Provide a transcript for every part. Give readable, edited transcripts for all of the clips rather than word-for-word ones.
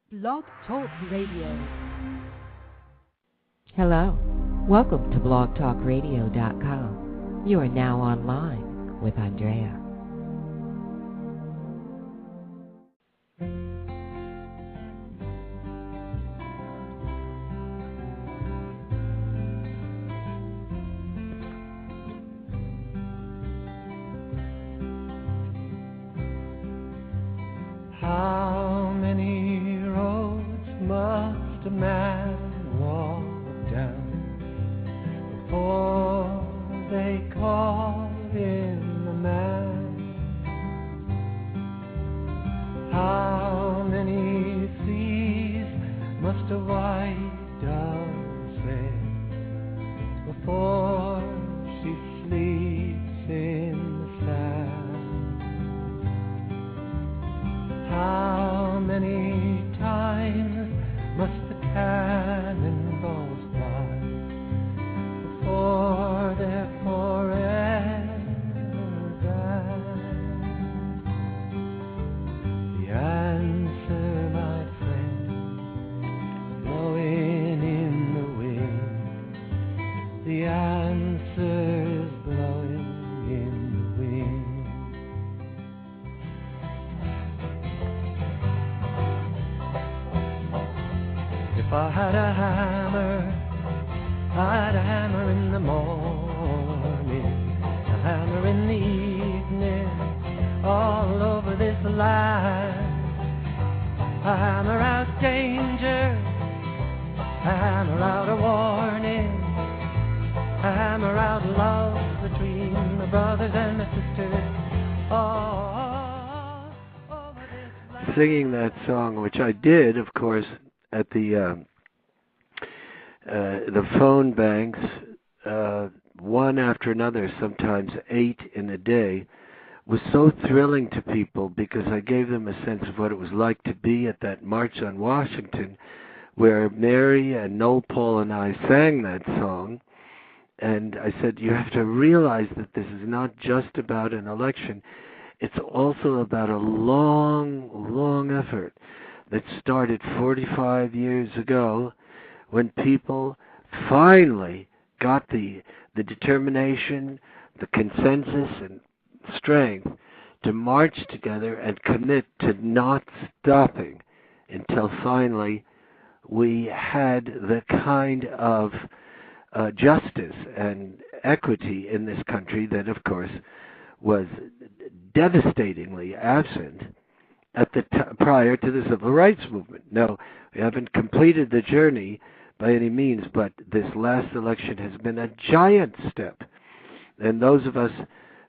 Blog Talk Radio. Hello. Welcome to blogtalkradio.com. You are now online with Andrea. How many roads must a man walk down before they call him a man? How many seas must a white dove sail before she sleeps in the sand? How many times must the cannonballs fly before they're forever gone? The answer, my friend, blowing in the wind. The answer is blowing in the wind. If I had a hammer, I'd a hammer in the morning, a hammer in the evening, all over this land. A hammer out danger, a hammer out a warning, a hammer out love between the brothers and the sisters. All over this land. Singing that song, which I did, of course, at the phone banks, one after another, sometimes 8 in a day, was so thrilling to people because I gave them a sense of what it was like to be at that March on Washington, where Mary and Noel Paul and I sang that song. And I said, you have to realize that this is not just about an election. It's also about a long, long effort that started 45 years ago when people finally got the determination, the consensus, and strength to march together and commit to not stopping until finally we had the kind of justice and equity in this country that, of course, was devastatingly absent at the prior to the civil rights movement. No, we haven't completed the journey by any means, but this last election has been a giant step. And those of us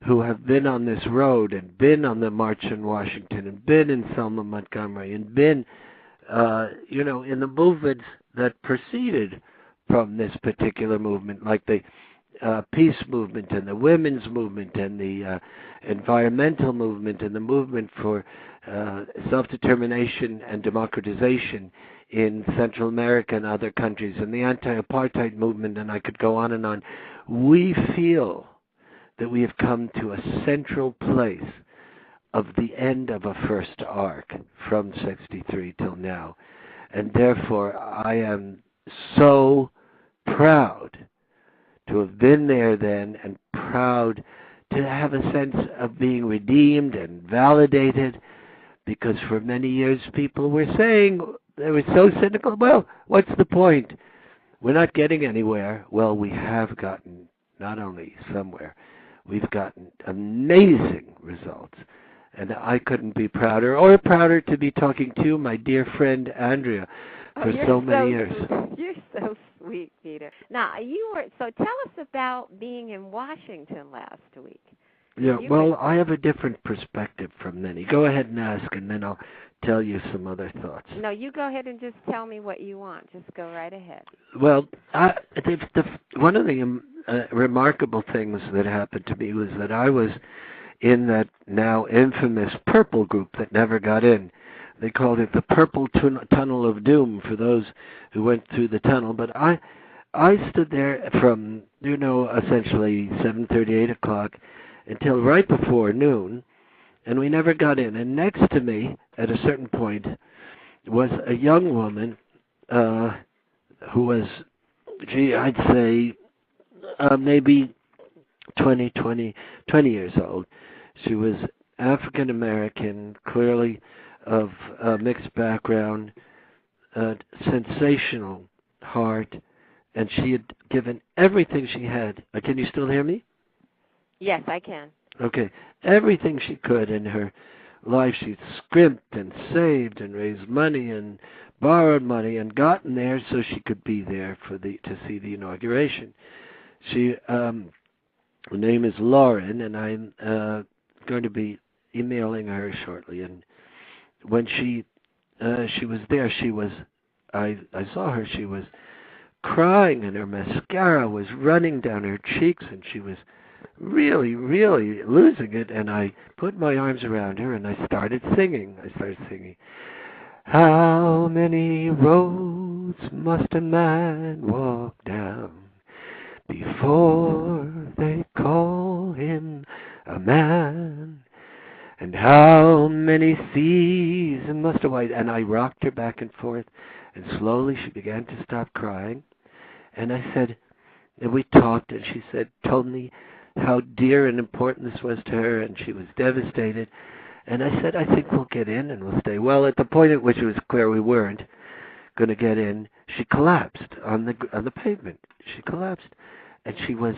who have been on this road and been on the March in Washington and been in Selma, Montgomery, and been, in the movements that proceeded from this particular movement, like the peace movement and the women's movement and the environmental movement and the movement for self-determination and democratization in Central America and other countries, and the anti-apartheid movement, and I could go on and on. We feel that we have come to a central place of the end of a first arc from 63 till now. And therefore, I am so proud to have been there then and proud to have a sense of being redeemed and validated, because for many years people were saying, they were so cynical, well, what's the point? We're not getting anywhere. Well, we have gotten not only somewhere, we've gotten amazing results. And I couldn't be prouder to be talking to my dear friend Andrea for so many years. You're so sweet, Peter. Now, so tell us about being in Washington last week. Yeah, well, I have a different perspective from many. Go ahead and ask, and then I'll tell you some other thoughts. No, you go ahead and just tell me what you want. Just go right ahead. Well, one of the remarkable things that happened to me was that I was in that now infamous purple group that never got in. They called it the Purple Tunnel of Doom for those who went through the tunnel. But I stood there from, essentially 7:30, 8 o'clock until right before noon, and we never got in. And next to me, at a certain point, was a young woman who was, I'd say maybe 20 years old. She was African American, clearly of mixed background, sensational heart, and she had given everything she had. Can you still hear me? Yes, I can. Okay. Everything she could in her life. She'd scrimped and saved and raised money and borrowed money and gotten there so she could be there to see the inauguration. Her name is Lauren, and I'm going to be emailing her shortly. And when she was there, I saw her. She was crying, and her mascara was running down her cheeks, and she was really, really losing it. And I put my arms around her, and I started singing. How many roads must a man walk down before they call him a man? And how many seas must a white... And I rocked her back and forth, and slowly she began to stop crying. And I said, and we talked, and she told me how dear and important this was to her, and she was devastated. And I said, I think we'll get in and we'll stay. Well, at the point at which it was clear we weren't going to get in, she collapsed on the pavement. She collapsed, and she was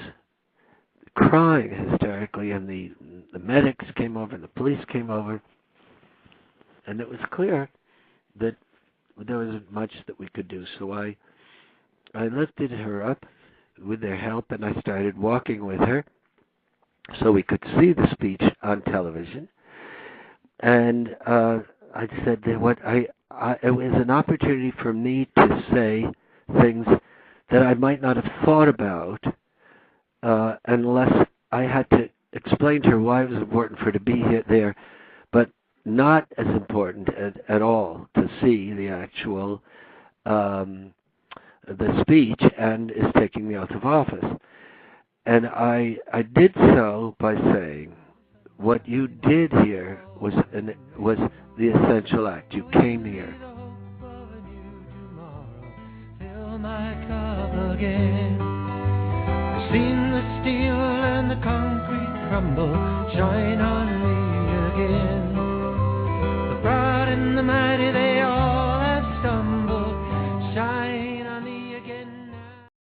crying hysterically, and the medics came over, and the police came over, and it was clear that there wasn't much that we could do. So I lifted her up with their help, and I started walking with her so we could see the speech on television. And I said that it was an opportunity for me to say things that I might not have thought about unless I had to explain to her why it was important for her to be there, but not as important at all to see the actual the speech and is taking the oath of office. And I did so by saying, what you did here was the essential act. You came here. Fill my cup again. I've seen the steel and the concrete crumble, shine on me again. The proud and the mighty, they all